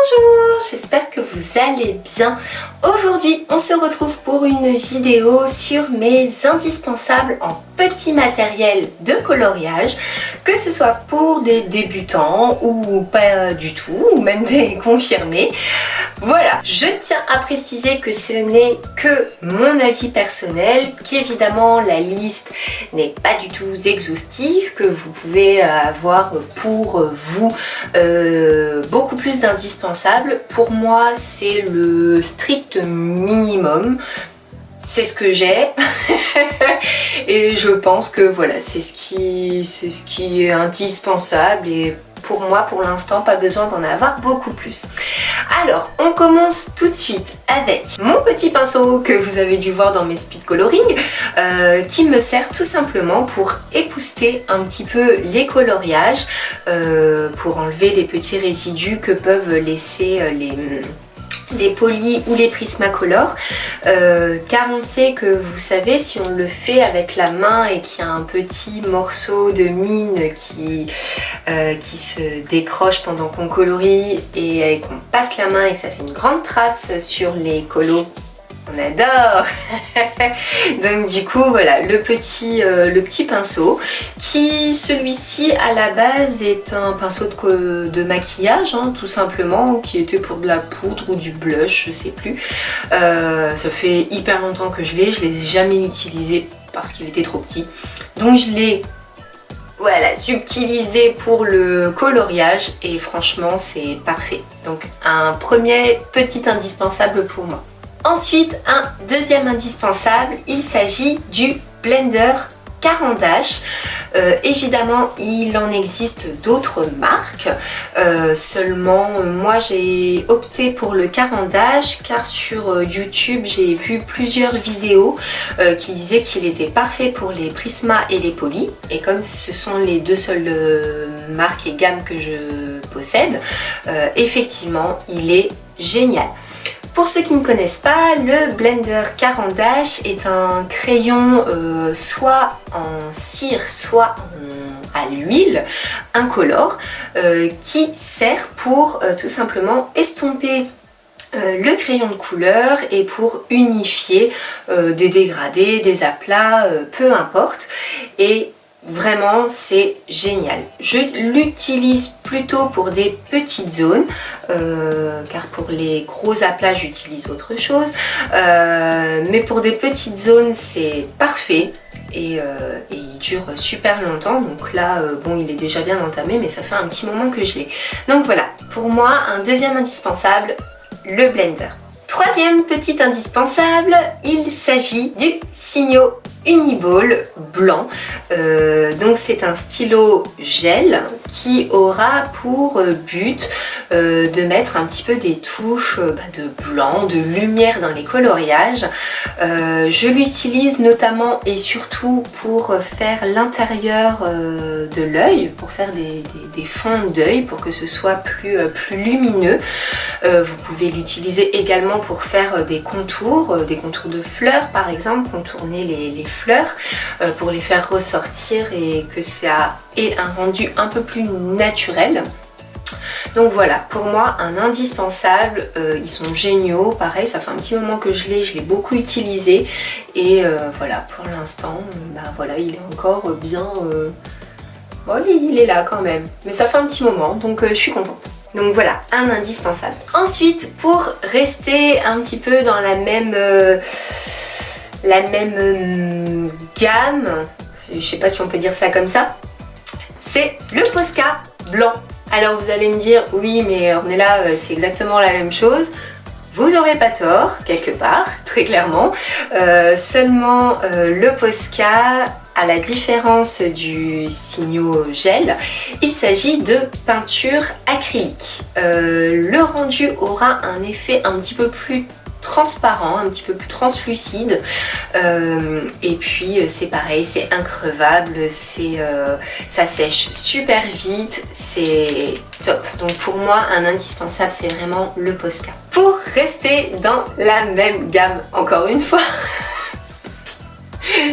Bonjour, j'espère que vous allez bien. Aujourd'hui, on se retrouve pour une vidéo sur mes indispensables en petit matériel de coloriage, que ce soit pour des débutants ou pas du tout, ou même des confirmés. Voilà, je tiens à préciser que ce n'est que mon avis personnel, qu'évidemment la liste n'est pas du tout exhaustive, que vous pouvez avoir pour vous beaucoup plus d'indispensables. Pour moi, c'est le strict minimum. C'est ce que j'ai et je pense que voilà, c'est ce qui est indispensable et pour moi, pour l'instant, pas besoin d'en avoir beaucoup plus. Alors, on commence tout de suite avec mon petit pinceau que vous avez dû voir dans mes speed coloring, qui me sert tout simplement pour épousseter un petit peu les coloriages, pour enlever les petits résidus que peuvent laisser les polis ou les Prismacolor, car on sait que, vous savez, si on le fait avec la main et qu'il y a un petit morceau de mine qui se décroche pendant qu'on colorie et qu'on passe la main et que ça fait une grande trace sur les colos, on adore. Donc du coup voilà, le petit pinceau qui, celui-ci à la base est un pinceau de maquillage, hein, tout simplement, qui était pour de la poudre ou du blush, je sais plus. Ça fait hyper longtemps que je les ai jamais utilisé parce qu'il était trop petit, donc je l'ai subtilisé pour le coloriage et franchement c'est parfait. Donc un premier petit indispensable pour moi. Ensuite, un deuxième indispensable, il s'agit du blender Caran d'Ache. Évidemment, il en existe d'autres marques, seulement moi j'ai opté pour le Caran d'Ache car sur YouTube j'ai vu plusieurs vidéos qui disaient qu'il était parfait pour les Prisma et les polis, et comme ce sont les deux seules marques et gammes que je possède, effectivement il est génial. Pour ceux qui ne connaissent pas, le blender Caran d'Ache est un crayon soit en cire, soit à l'huile, incolore, qui sert pour tout simplement estomper le crayon de couleur et pour unifier des dégradés, des aplats, peu importe. Et vraiment c'est génial. Je l'utilise plutôt pour des petites zones, car pour les gros aplats j'utilise autre chose, mais pour des petites zones c'est parfait. Et il dure super longtemps, donc là bon, il est déjà bien entamé, mais ça fait un petit moment que je l'ai. Donc voilà, pour moi un deuxième indispensable, le blender. Troisième petit indispensable, il s'agit du Signo Uniball blanc. Donc c'est un stylo gel qui aura pour but de mettre un petit peu des touches de blanc, de lumière dans les coloriages. Je l'utilise notamment et surtout pour faire l'intérieur de l'œil, pour faire des fonds d'œil, pour que ce soit plus lumineux. Vous pouvez l'utiliser également pour faire des contours de fleurs par exemple, contourner les fleurs pour les faire ressortir et que ça ait un rendu un peu plus naturel. Donc voilà, pour moi un indispensable, ils sont géniaux, pareil ça fait un petit moment que je l'ai beaucoup utilisé et voilà, pour l'instant voilà, il est encore bien, bon, il est là quand même, mais ça fait un petit moment, donc je suis contente. Donc voilà, un indispensable. Ensuite, pour rester un petit peu dans la même gamme, je sais pas si on peut dire ça comme ça, c'est le Posca blanc. Alors vous allez me dire, oui mais Ornella, c'est exactement la même chose. Vous n'aurez pas tort, quelque part, très clairement. Seulement le Posca, à la différence du Signo gel, il s'agit de peinture acrylique. Le rendu aura un effet un petit peu plus transparent, un petit peu plus translucide, et puis c'est pareil, c'est increvable, ça sèche super vite, c'est top. Donc pour moi un indispensable c'est vraiment le Posca. Pour rester dans la même gamme encore une fois,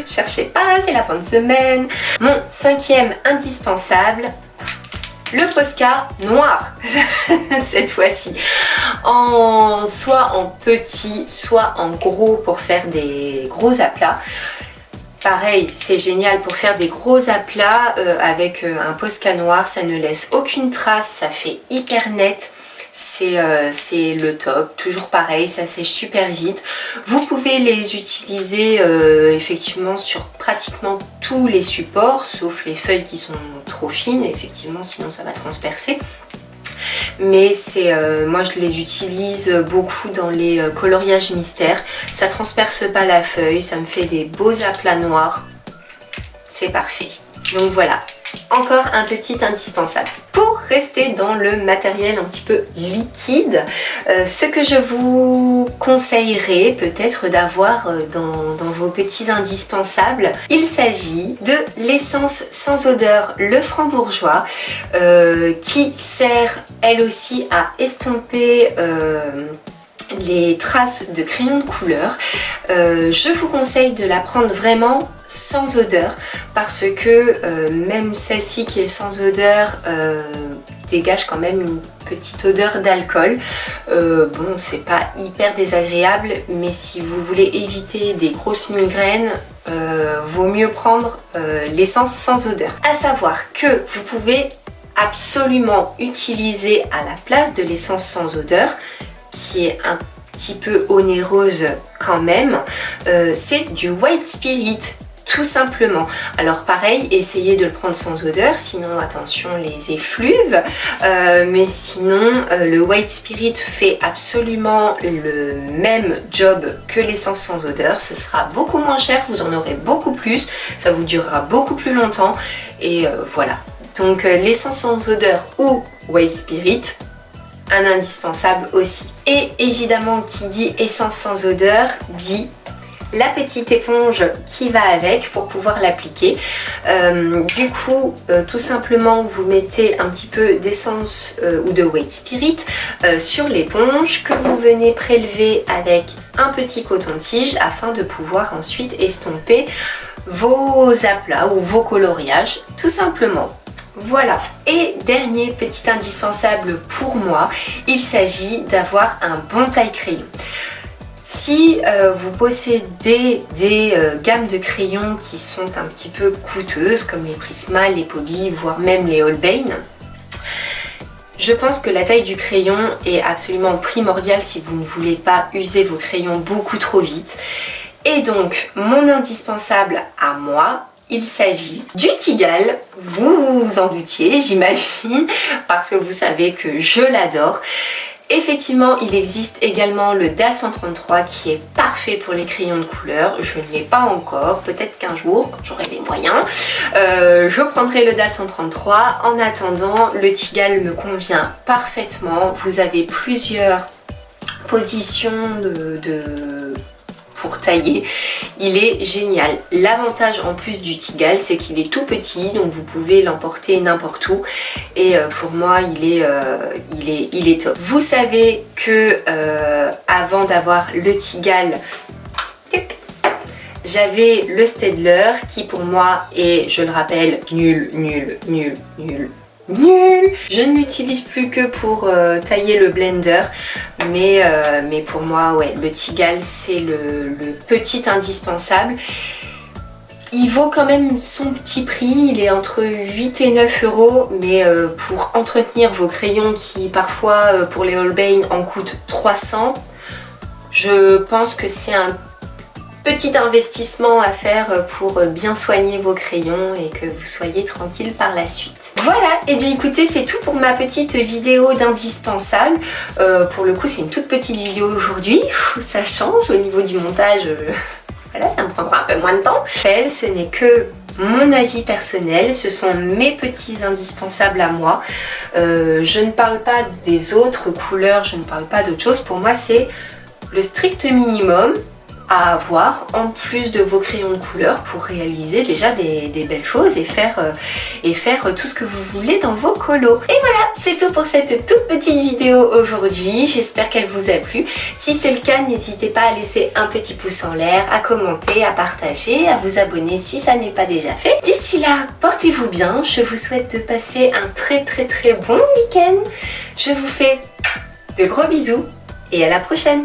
cherchez pas, c'est la fin de semaine, mon cinquième indispensable, le Posca noir cette fois-ci, soit en petit, soit en gros pour faire des gros aplats. Pareil, c'est génial pour faire des gros aplats avec un Posca noir, ça ne laisse aucune trace, ça fait hyper net. C'est le top, toujours pareil, ça sèche super vite. Vous pouvez les utiliser effectivement sur pratiquement tous les supports, sauf les feuilles qui sont trop fines, effectivement, sinon ça va transpercer. Mais moi je les utilise beaucoup dans les coloriages mystères. Ça transperce pas la feuille, ça me fait des beaux aplats noirs. C'est parfait. Donc voilà, encore un petit indispensable. Pour rester dans le matériel un petit peu liquide, ce que je vous conseillerais peut-être d'avoir dans vos petits indispensables, il s'agit de l'essence sans odeur Le Franc-Bourgeois qui sert elle aussi à estomper les traces de crayon de couleur. Je vous conseille de la prendre vraiment sans odeur parce que même celle-ci qui est sans odeur dégage quand même une petite odeur d'alcool. Bon, c'est pas hyper désagréable, mais si vous voulez éviter des grosses migraines, vaut mieux prendre l'essence sans odeur. À savoir que vous pouvez absolument utiliser à la place de l'essence sans odeur, qui est un petit peu onéreuse quand même, c'est du White Spirit, tout simplement. Alors pareil, essayez de le prendre sans odeur, sinon attention les effluves, mais sinon le White Spirit fait absolument le même job que l'essence sans odeur. Ce sera beaucoup moins cher, vous en aurez beaucoup plus, ça vous durera beaucoup plus longtemps et voilà. Donc l'essence sans odeur ou White Spirit, un indispensable aussi. Et évidemment, qui dit essence sans odeur dit la petite éponge qui va avec pour pouvoir l'appliquer. Du coup, tout simplement, vous mettez un petit peu d'essence ou de White Spirit sur l'éponge que vous venez prélever avec un petit coton-tige afin de pouvoir ensuite estomper vos aplats ou vos coloriages, tout simplement. Voilà. Et dernier petit indispensable pour moi, il s'agit d'avoir un bon taille-crayon. Si vous possédez des gammes de crayons qui sont un petit peu coûteuses, comme les Prisma, les Poby, voire même les Holbein, je pense que la taille du crayon est absolument primordiale si vous ne voulez pas user vos crayons beaucoup trop vite. Et donc, mon indispensable à moi, il s'agit du Tigal, vous vous en doutiez j'imagine, parce que vous savez que je l'adore. Effectivement, il existe également le DAL 133 qui est parfait pour les crayons de couleur. Je ne l'ai pas encore, peut-être qu'un jour, quand j'aurai les moyens, je prendrai le DAL 133. En attendant, le Tigal me convient parfaitement. Vous avez plusieurs positions pour tailler, il est génial. L'avantage en plus du Tigal, c'est qu'il est tout petit, donc vous pouvez l'emporter n'importe où. Et pour moi, il est top. Vous savez que avant d'avoir le Tigal, j'avais le Staedtler qui pour moi est, je le rappelle, nul. Je ne l'utilise plus que pour tailler le blender, mais pour moi, ouais, le Tigal c'est le petit indispensable. Il vaut quand même son petit prix, il est entre 8 et 9 euros, mais pour entretenir vos crayons qui parfois pour les Holbein en coûtent 300, je pense que c'est un petit investissement à faire pour bien soigner vos crayons et que vous soyez tranquille par la suite. Voilà, et bien écoutez, c'est tout pour ma petite vidéo d'indispensable. Pour le coup, c'est une toute petite vidéo aujourd'hui, ça change au niveau du montage. Voilà, ça me prendra un peu moins de temps. Ce n'est que mon avis personnel, ce sont mes petits indispensables à moi. Je ne parle pas des autres couleurs, je ne parle pas d'autre chose. Pour moi, c'est le strict minimum à avoir en plus de vos crayons de couleur pour réaliser déjà des belles choses et faire tout ce que vous voulez dans vos colos. Et voilà, c'est tout pour cette toute petite vidéo aujourd'hui. J'espère qu'elle vous a plu. Si c'est le cas, n'hésitez pas à laisser un petit pouce en l'air, à commenter, à partager, à vous abonner si ça n'est pas déjà fait. D'ici là, portez-vous bien. Je vous souhaite de passer un très bon week-end. Je vous fais de gros bisous et à la prochaine.